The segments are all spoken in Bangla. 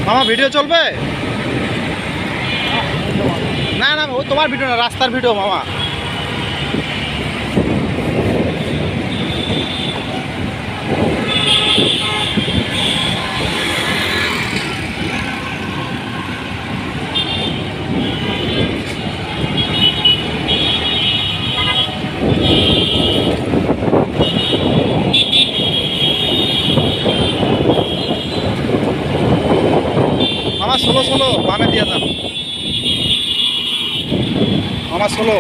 মামা ভিডিও চলবে? না না ও তোমার ভিডিও না, রাস্তার ভিডিও মামা। মামা ষোলো ষোলো বামে দিয়ে যান মামা, ষোলো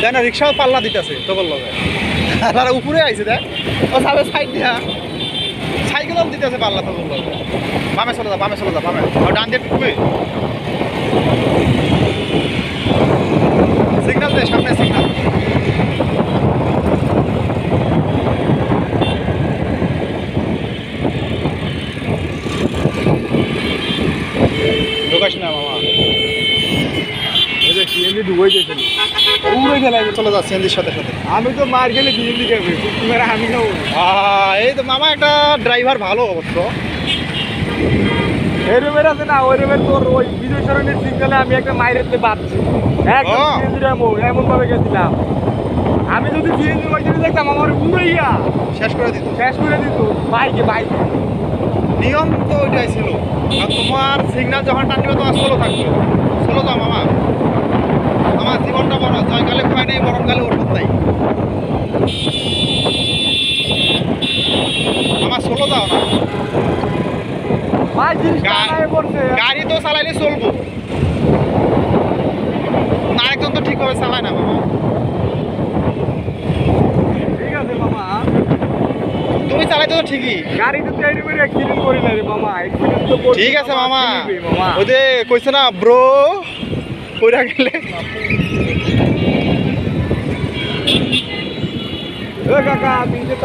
দেখ না, রিক্সাও পাল্লা দিতেছে তো বললো তারা উপরে আইছে দেখ, ও সামনে সাইড দিয়া সাইকেলও দিতেছে পাল্লা তো বললো। বামে চলে যা, বামে চলে যা, বামে আর ডান দিয়ে ঢুকবে। সিগন্যাল দে, সামনে সিগন্যাল। ঢোকাস না মামা, সিএনজি ডুবাই দিয়েছে, উড়ে গেলে চলে যা সিএনজির সাথে সাথে। আমি তো মার গেলে সিএনজি খাবে, তোমার আমি খাবো। এই তো মামা একটা ড্রাইভার ভালো অবশ্য। এই রুমের আছে না, ওই রুমের তোর ওই বিজয় সরণের সিগনালে আমি একটা মাইরেতে বাঁধছি, একদম সিএনজি এমন ভাবে গেছিলাম। আমি যদি সিএনজি ওইখানে দেখতাম আমার উড়াইয়া শেষ করে দিত, বাইকে বাইকে। নিয়ম তো ওইটাই ছিল। আর তোমার সিগন্যাল যখন টান দিবে তোমার স্লো থাকবে। স্লো যাও মামা, আমার জীবনটা বড়, জয়কালে ক্ষয় নেই, মরণকালে ওষুধ নাই। আমার স্লো যাও না, ভাই জিনিসটা আনায় পড়ছে। গাড়ি তো চালাইলে চলবো না, আরেকজন তো ঠিকভাবে চালায় না মামা। ঠিক আছে মামা, তুমি চালাইতে তো ঠিকই, গাড়িতে তো এই রুমের অ্যাক্সিডেন্ট করি না রে মামা, অ্যাক্সিডেন্ট তো করি। ঠিক আছে মামা। মামা ওই যে কইছে না ব্রো কইরা গেলে। কাকা তুমি যে